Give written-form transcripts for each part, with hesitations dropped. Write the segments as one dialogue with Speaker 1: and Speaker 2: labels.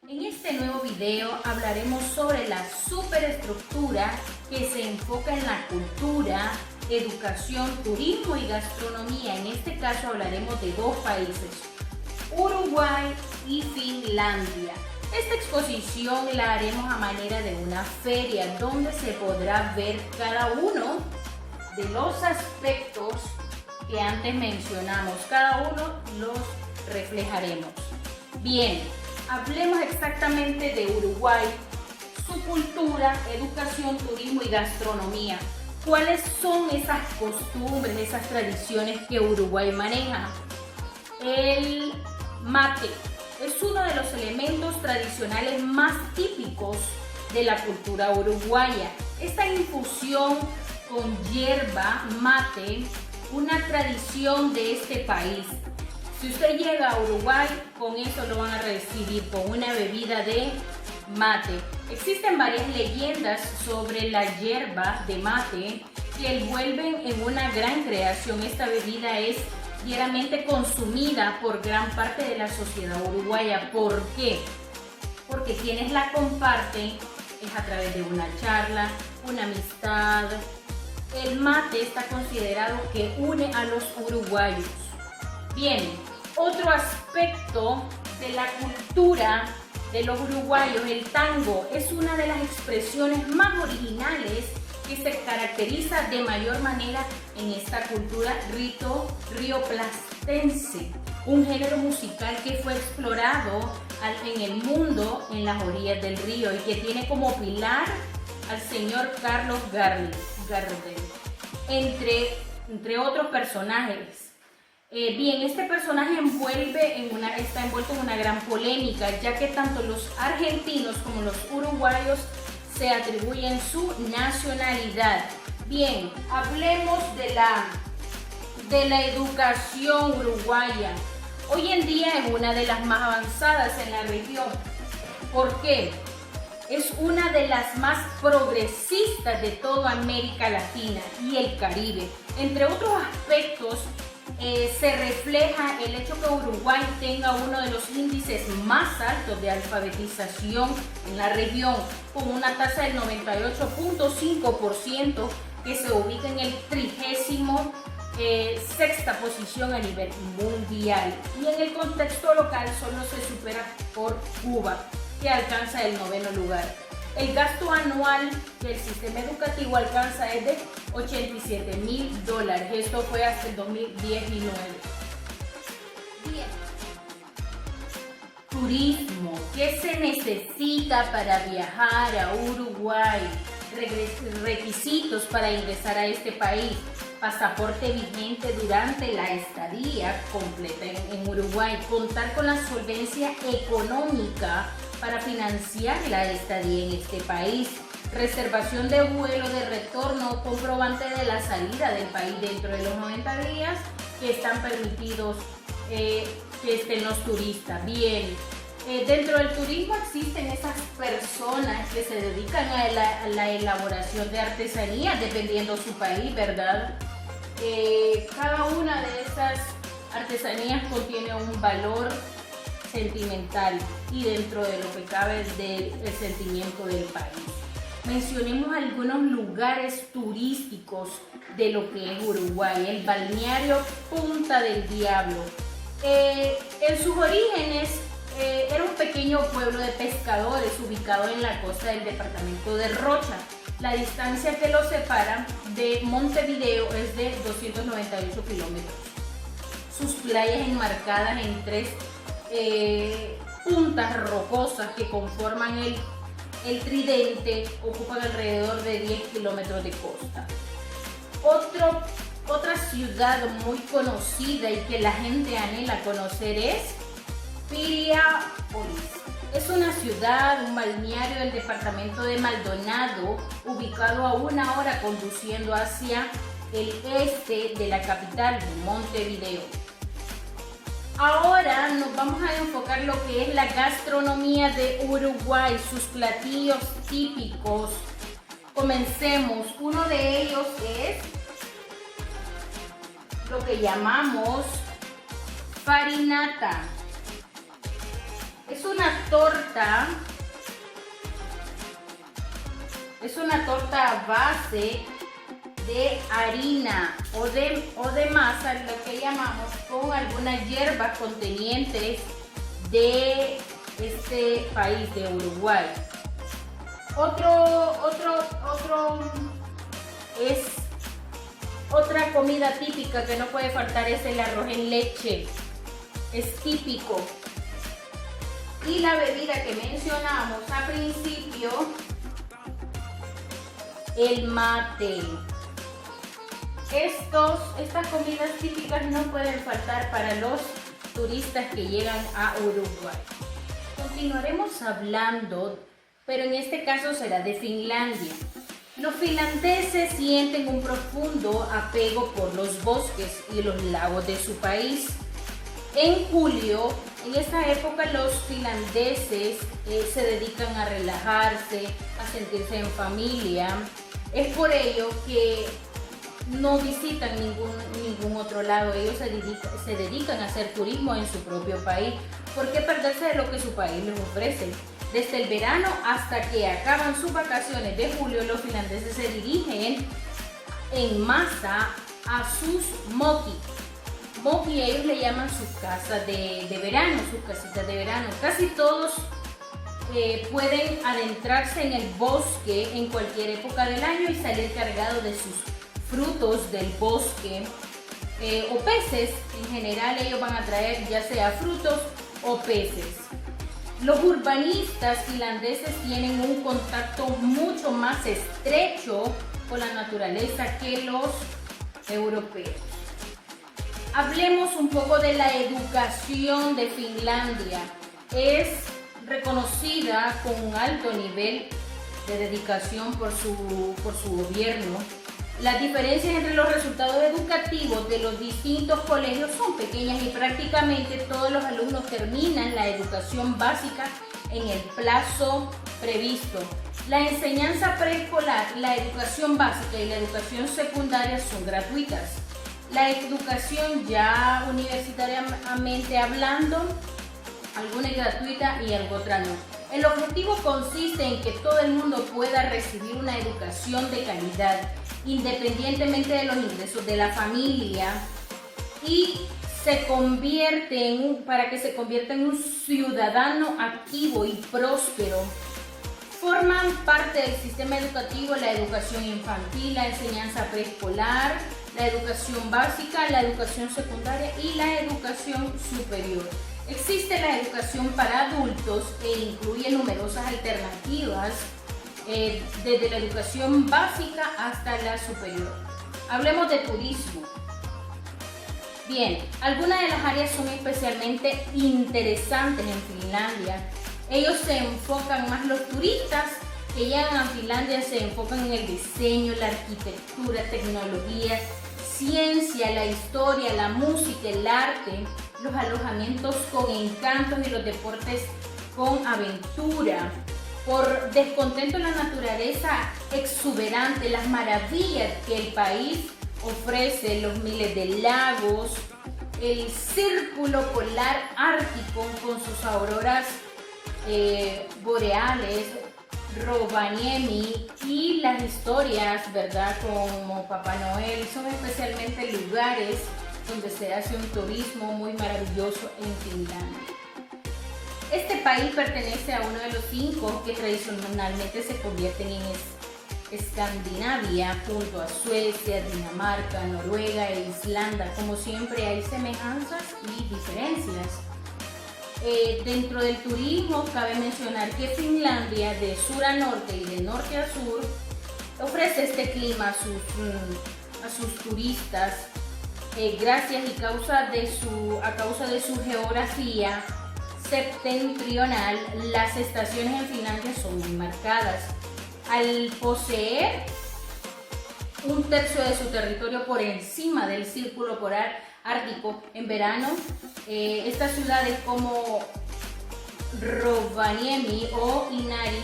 Speaker 1: En este nuevo video hablaremos sobre la superestructura que se enfoca en la cultura, educación, turismo y gastronomía. En este caso hablaremos de dos países, Uruguay y Finlandia. Esta exposición la haremos a manera de una feria donde se podrá ver cada uno de los aspectos que antes mencionamos. Cada uno los reflejaremos. Bien, hablemos exactamente de Uruguay, su cultura, educación, turismo y gastronomía. ¿Cuáles son esas costumbres, esas tradiciones que Uruguay maneja? El mate es uno de los elementos tradicionales más típicos de la cultura uruguaya. Esta infusión con hierba mate, una tradición de este país. Si usted llega a Uruguay, con eso lo van a recibir, con una bebida de mate. Existen varias leyendas sobre la hierba de mate que envuelven en una gran creación. Esta bebida es diariamente consumida por gran parte de la sociedad uruguaya. ¿Por qué? Porque quienes la comparten es a través de una charla, una amistad. El mate está considerado que une a los uruguayos. Bien, otro aspecto de la cultura de los uruguayos, el tango, es una de las expresiones más originales que se caracteriza de mayor manera en esta cultura rioplatense, un género musical que fue explorado en el mundo en las orillas del río y que tiene como pilar al señor Carlos Gardel, entre otros personajes. Bien, este personaje está envuelto en una gran polémica, ya que tanto los argentinos como los uruguayos se atribuyen su nacionalidad. Bien, hablemos de la educación uruguaya. Hoy en día es una de las más avanzadas en la región. ¿Por qué? Es una de las más progresistas de toda América Latina y el Caribe. Entre otros aspectos, se refleja el hecho que Uruguay tenga uno de los índices más altos de alfabetización en la región, con una tasa del 98.5%, que se ubica en el 36ª posición a nivel mundial. Y en el contexto local solo se supera por Cuba, que alcanza el 9º lugar. El gasto anual que el sistema educativo alcanza es de $87.000. Esto fue hasta el 2019. Bien. Turismo. ¿Qué se necesita para viajar a Uruguay? Requisitos para ingresar a este país: pasaporte vigente durante la estadía completa en Uruguay, contar con la solvencia económica para financiar la estadía en este país, reservación de vuelo de retorno, comprobante de la salida del país dentro de los 90 días que están permitidos que estén los turistas. Bien, dentro del turismo existen esas personas que se dedican a la elaboración de artesanías, dependiendo su país, ¿verdad? Cada una de esas artesanías contiene un valor sentimental y dentro de lo que cabe del sentimiento del país. Mencionemos algunos lugares turísticos de lo que es Uruguay. El balneario Punta del Diablo. En sus orígenes era un pequeño pueblo de pescadores ubicado en la costa del departamento de Rocha. La distancia que lo separa de Montevideo es de 298 kilómetros. Sus playas enmarcadas en tres puntas rocosas que conforman el tridente ocupan alrededor de 10 kilómetros de costa. Otra ciudad muy conocida y que la gente anhela conocer es Piriápolis. Es una ciudad, un balneario del departamento de Maldonado, ubicado a 1 hora conduciendo hacia el este de la capital, Montevideo. Ahora nos vamos a enfocar lo que es la gastronomía de Uruguay, sus platillos típicos. Comencemos. Uno de ellos es lo que llamamos farinata. Es una torta torta a base de harina o de masa, lo que llamamos, con algunas hierbas contenientes de este país, de Uruguay. Otra comida típica que no puede faltar es el arroz en leche. Es típico. Y la bebida que mencionamos al principio, el mate. Estas comidas típicas no pueden faltar para los turistas que llegan a Uruguay. Continuaremos hablando, pero en este caso será de Finlandia. Los finlandeses sienten un profundo apego por los bosques y los lagos de su país. En julio, en esta época, los finlandeses se dedican a relajarse, a sentirse en familia. Es por ello que no visitan ningún otro lado. Ellos se dedican a hacer turismo en su propio país. ¿Por qué perderse de lo que su país les ofrece? Desde el verano hasta que acaban sus vacaciones de julio, los finlandeses se dirigen en masa a sus moki. Moki, ellos le llaman sus casas de verano, sus casitas de verano. Casi todos pueden adentrarse en el bosque en cualquier época del año y salir cargados de sus frutos del bosque o peces. En general ellos van a traer ya sea frutos o peces. Los urbanistas finlandeses tienen un contacto mucho más estrecho con la naturaleza que los europeos. Hablemos un poco de la educación de Finlandia. Es reconocida con un alto nivel de dedicación por su gobierno. Las diferencias entre los resultados educativos de los distintos colegios son pequeñas y prácticamente todos los alumnos terminan la educación básica en el plazo previsto. La enseñanza preescolar, la educación básica y la educación secundaria son gratuitas. La educación ya universitariamente hablando, alguna es gratuita y algo otra no. El objetivo consiste en que todo el mundo pueda recibir una educación de calidad, independientemente de los ingresos de la familia, y para que se convierta en un ciudadano activo y próspero. Forman parte del sistema educativo la educación infantil, la enseñanza preescolar, la educación básica, la educación secundaria y la educación superior. Existe la educación para adultos e incluye numerosas alternativas desde la educación básica hasta la superior. Hablemos de turismo. Bien, algunas de las áreas son especialmente interesantes en Finlandia. Ellos se enfocan más, los turistas que llegan a Finlandia se enfocan en el diseño, la arquitectura, tecnología, ciencia, la historia, la música, el arte, los alojamientos con encantos y los deportes con aventura. Por descontento en la naturaleza exuberante, las maravillas que el país ofrece, los miles de lagos, el círculo polar ártico con sus auroras boreales, Rovaniemi y las historias, ¿verdad?, como Papá Noel, son especialmente lugares donde se hace un turismo muy maravilloso en Finlandia. Este país pertenece a uno de los 5 que tradicionalmente se convierten en Escandinavia, junto a Suecia, Dinamarca, Noruega e Islanda. Como siempre hay semejanzas y diferencias. Dentro del turismo cabe mencionar que Finlandia, de sur a norte y de norte a sur, ofrece este clima a sus turistas gracias y a causa de su geografía septentrional. Las estaciones en Finlandia son muy marcadas. Al poseer un tercio de su territorio por encima del círculo polar ártico en verano, estas ciudades como Rovaniemi o Inari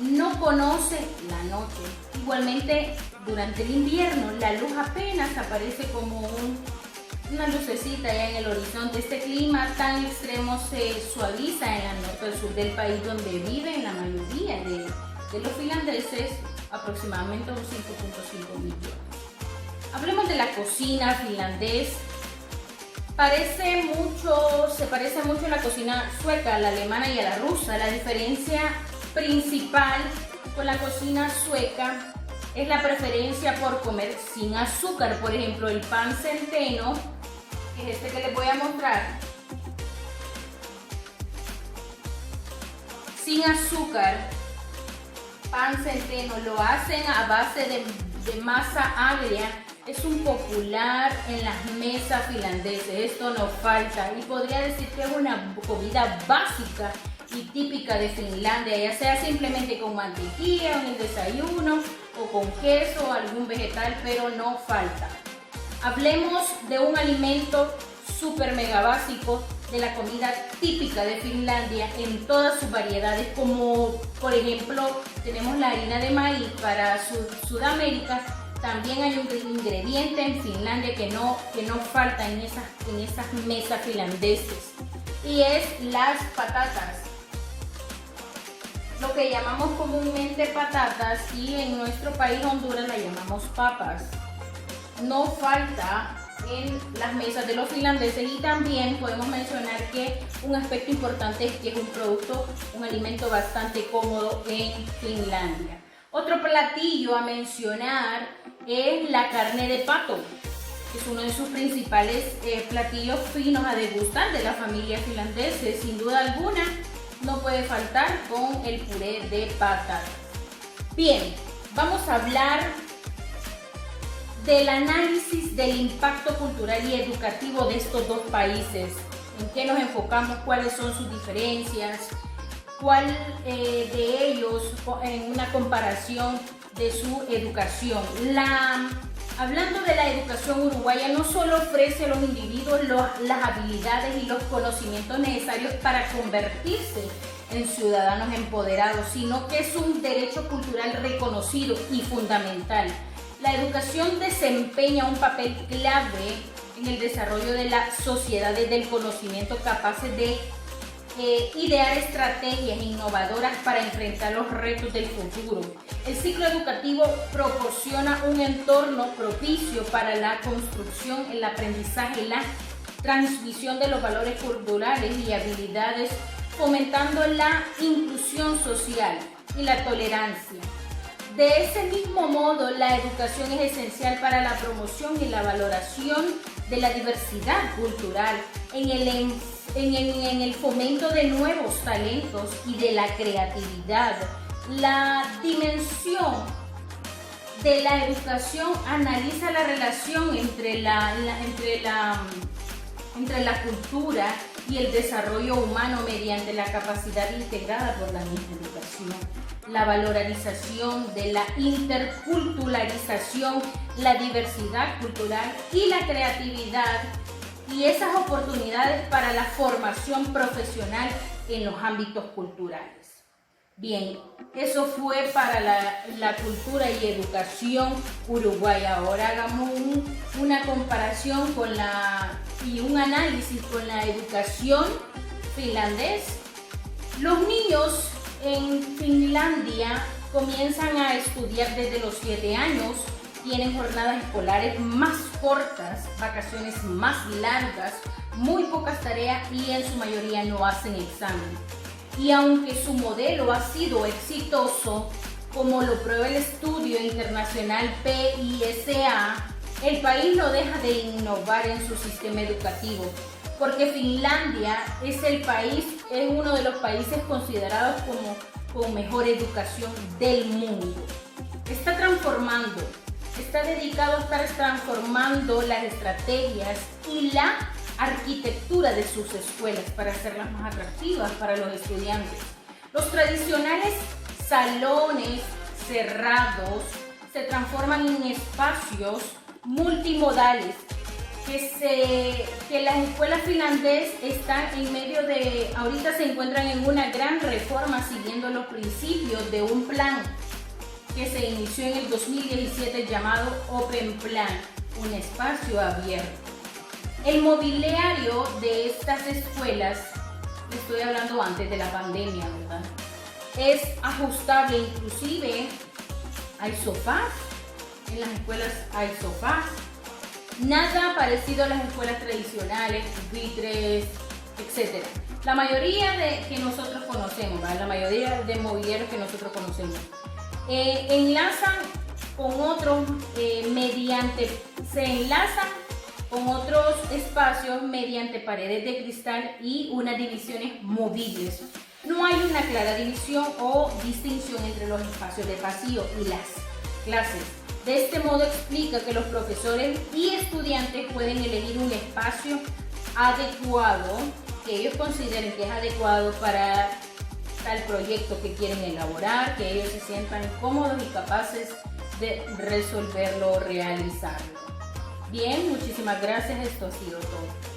Speaker 1: no conocen la noche. Igualmente, durante el invierno la luz apenas aparece como un una lucecita ya en el horizonte. Este clima tan extremo se suaviza en la norte y sur del país, donde viven la mayoría de los finlandeses, aproximadamente unos 5.5 millones. Hablemos de la cocina finlandés. Se parece mucho a la cocina sueca, a la alemana y a la rusa. La diferencia principal con la cocina sueca es la preferencia por comer sin azúcar. Por ejemplo, el pan centeno, que es este que les voy a mostrar, sin azúcar, pan centeno, lo hacen a base de masa agria. Es un popular en las mesas finlandesas, esto no falta, y podría decir que es una comida básica y típica de Finlandia, ya sea simplemente con mantequilla en el desayuno o con queso o algún vegetal, pero no falta. Hablemos de un alimento súper mega básico de la comida típica de Finlandia en todas sus variedades, como por ejemplo tenemos la harina de maíz para Sudamérica. También hay un ingrediente en Finlandia que no falta en esas mesas finlandesas, y es las patatas, lo que llamamos comúnmente patatas, y en nuestro país Honduras la llamamos papas. No falta en las mesas de los finlandeses, y también podemos mencionar que un aspecto importante es que es un alimento bastante cómodo en Finlandia. Otro platillo a mencionar es la carne de pato, que es uno de sus principales platillos finos a degustar de la familia finlandesa. Sin duda alguna, no puede faltar con el puré de patatas. Bien, vamos a hablar del análisis del impacto cultural y educativo de estos dos países. ¿En qué nos enfocamos? ¿Cuáles son sus diferencias? ¿Cuál de ellos en una comparación de su educación? Hablando de la educación uruguaya, no solo ofrece a los individuos las habilidades y los conocimientos necesarios para convertirse en ciudadanos empoderados, sino que es un derecho cultural reconocido y fundamental. La educación desempeña un papel clave en el desarrollo de las sociedades del conocimiento, capaces de idear estrategias innovadoras para enfrentar los retos del futuro. El ciclo educativo proporciona un entorno propicio para la construcción, el aprendizaje y la transmisión de los valores culturales y habilidades, fomentando la inclusión social y la tolerancia. De ese mismo modo, la educación es esencial para la promoción y la valoración de la diversidad cultural, en el fomento de nuevos talentos y de la creatividad. La dimensión de la educación analiza la relación entre la cultura y el desarrollo humano mediante la capacidad integrada por la misma educación, la valorización de la interculturalización, la diversidad cultural y la creatividad, y esas oportunidades para la formación profesional en los ámbitos culturales. Bien, eso fue para la cultura y educación uruguaya. Ahora hagamos una comparación y un análisis con la educación finlandesa. Los niños en Finlandia comienzan a estudiar desde los 7 años, tienen jornadas escolares más cortas, vacaciones más largas, muy pocas tareas y en su mayoría no hacen examen. Y aunque su modelo ha sido exitoso, como lo prueba el estudio internacional PISA, el país no deja de innovar en su sistema educativo, porque Finlandia es uno de los países considerados como con mejor educación del mundo. Está dedicado a estar transformando las estrategias y la arquitectura de sus escuelas para hacerlas más atractivas para los estudiantes. Los tradicionales salones cerrados se transforman en espacios multimodales que las escuelas finlandesas están ahorita se encuentran en una gran reforma siguiendo los principios de un plan que se inició en el 2017 llamado Open Plan, un espacio abierto. El mobiliario de estas escuelas, estoy hablando antes de la pandemia, ¿verdad? Es ajustable, inclusive hay sofás, en las escuelas hay sofás. Nada parecido a las escuelas tradicionales, pupitres, etc. La mayoría de que nosotros conocemos, ¿vale? La mayoría de mobiliarios que nosotros conocemos, enlazan con otros se enlazan con otros espacios mediante paredes de cristal y unas divisiones movibles. No hay una clara división o distinción entre los espacios de pasillo y las clases. De este modo explica que los profesores y estudiantes pueden elegir un espacio adecuado, que ellos consideren que es adecuado para tal proyecto que quieren elaborar, que ellos se sientan cómodos y capaces de resolverlo o realizarlo. Bien, muchísimas gracias, esto ha sido todo.